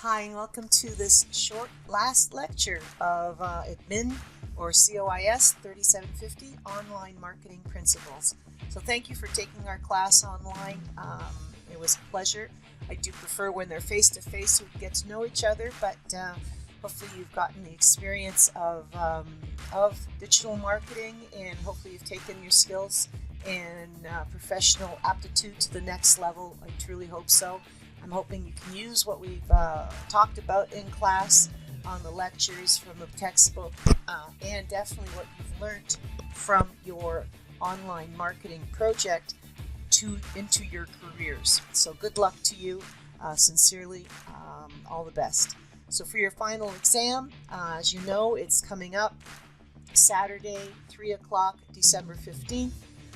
Hi, and welcome to this short last lecture of ADMN or COIS 3750 Online Marketing Principles. So thank you for taking our class online. It was a pleasure. I do prefer when they're face-to-face so we get to know each other, but hopefully you've gotten the experience of digital marketing, and hopefully you've taken your skills and professional aptitude to the next level. I truly hope so. I'm hoping you can use what we've talked about in class on the lectures from the textbook and definitely what you've learned from your online marketing project into your careers. So good luck to you. Sincerely, all the best. So for your final exam, as you know, it's coming up Saturday, 3 o'clock, December 15th.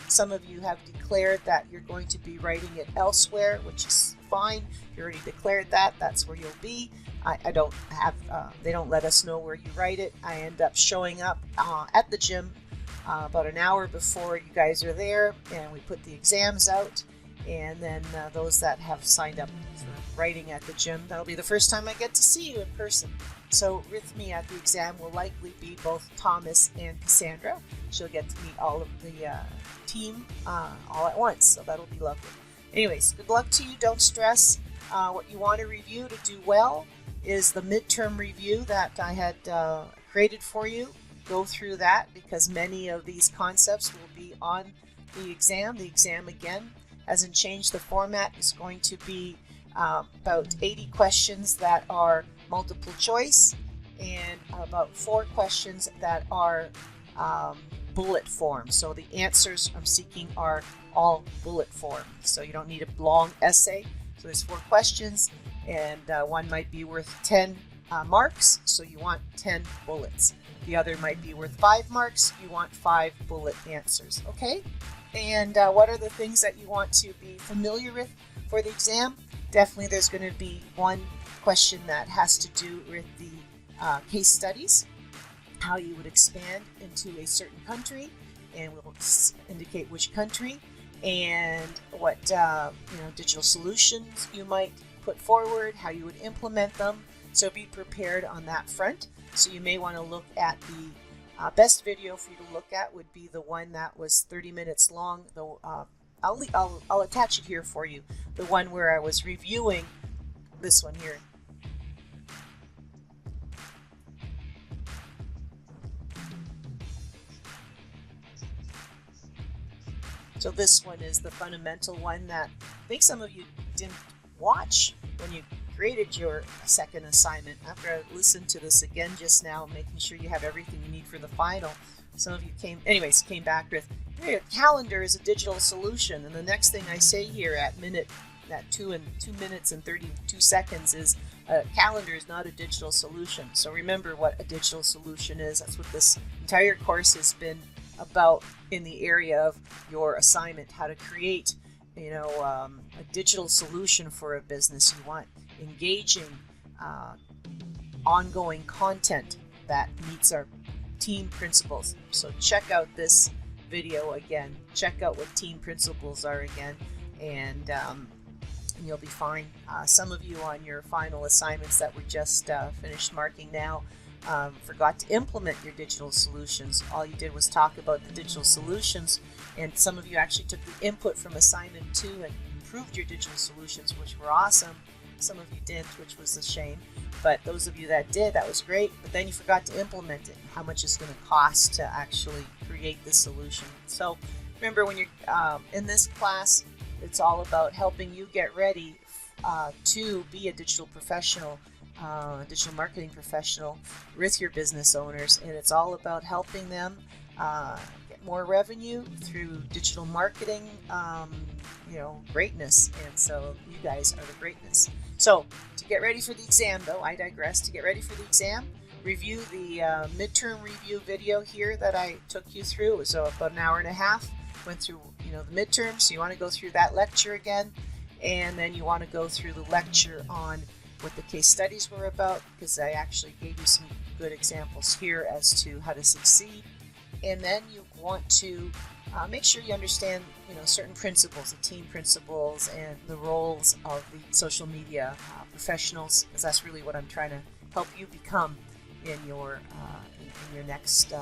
Some of you have declared that you're going to be writing it elsewhere, which is fine. If you already declared that, that's where you'll be. I don't have, they don't let us know where you write it. I end up showing up at the gym about an hour before you guys are there, and we put the exams out. And then those that have signed up for writing at the gym, that'll be the first time I get to see you in person. So with me at the exam will likely be both Thomas and Cassandra. She'll get to meet all of the team all at once, so that'll be lovely. Anyways, good luck to you. Don't stress. What you want to review to do well is the midterm review that I had created for you. Go through that because many of these concepts will be on the exam. The exam, again, hasn't changed. The format is going to be about 80 questions that are multiple choice and about 4 questions that are bullet form. So the answers I'm seeking are all bullet form. So you don't need a long essay. So there's 4 questions, and one might be worth 10 marks. So you want 10 bullets. The other might be worth 5 marks. You want 5 bullet answers. Okay? And what are the things that you want to be familiar with for the exam? Definitely there's going to be one question that has to do with the case studies, how you would expand into a certain country, and we'll indicate which country, and what digital solutions you might put forward, how you would implement them. So be prepared on that front. So you may want to look at the best video for you to look at would be the one that was 30 minutes long. Though I'll attach it here for you. The one where I was reviewing this one here. So this one is the fundamental one that I think some of you didn't watch when you created your second assignment. After I listened to this again just now, making sure you have everything you need for the final, some of you came back with, hey, a calendar is a digital solution. And the next thing I say here at 2 minutes and 32 seconds is a calendar is not a digital solution. So remember what a digital solution is. That's what this entire course has been about in the area of your assignment, how to create a digital solution for a business. You want engaging, ongoing content that meets our team principles. So check out this video again. Check out what team principles are again, and you'll be fine. Some of you on your final assignments that we just finished marking now forgot to implement your digital solutions. All you did was talk about the digital solutions, and some of you actually took the input from assignment 2 and improved your digital solutions, which were awesome. Some of you didn't, which was a shame. But those of you that did, that was great. But then you forgot to implement it, how much it's going to cost to actually create the solution. So remember, when you're in this class, it's all about helping you get ready to be a digital professional, digital marketing professional with your business owners, and it's all about helping them get more revenue through digital marketing, greatness. And so you guys are the greatness. So to get ready for the exam, though, I digress. To get ready for the exam, review the midterm review video here that I took you through. It was about an hour and a half. Went through the midterm, so you want to go through that lecture again, and then you want to go through the lecture on what the case studies were about, because I actually gave you some good examples here as to how to succeed. And then you want to make sure you understand, certain principles, the team principles, and the roles of the social media professionals, because that's really what I'm trying to help you become in your next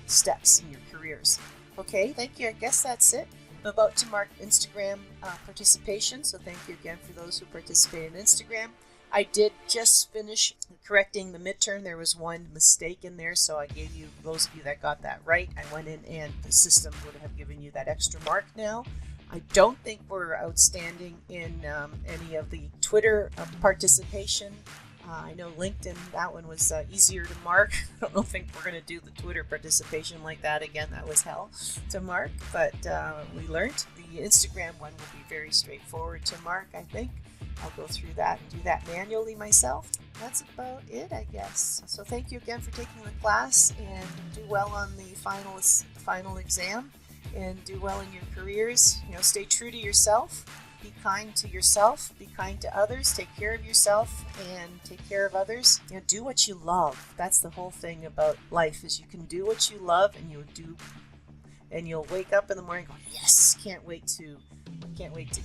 steps in your careers. Okay, thank you. I guess that's it. I'm about to mark Instagram participation, so thank you again for those who participated in Instagram. I did just finish correcting the midterm. There was one mistake in there, so I gave you, those of you that got that right, I went in and the system would have given you that extra mark now. I don't think we're outstanding in any of the Twitter participation. I know LinkedIn, that one was easier to mark. I don't think we're going to do the Twitter participation like that again. That was hell to mark, but we learned. The Instagram one will be very straightforward to mark, I think. I'll go through that and do that manually myself. That's about it, I guess. So thank you again for taking the class, and do well on the final exam, and do well in your careers. Stay true to yourself. Be kind to yourself. Be kind to others. Take care of yourself and take care of others. Do what you love. That's the whole thing about life, is you can do what you love, and you'll wake up in the morning going, yes, can't wait to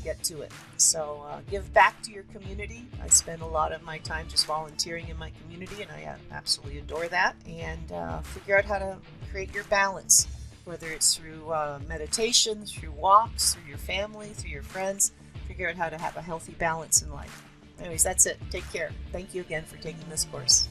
get to it. So give back to your community. I spend a lot of my time just volunteering in my community, and I absolutely adore that. And figure out how to create your balance, whether it's through meditation, through walks, through your family, through your friends. Figure out how to have a healthy balance in life. Anyways, that's it. Take care. Thank you again for taking this course.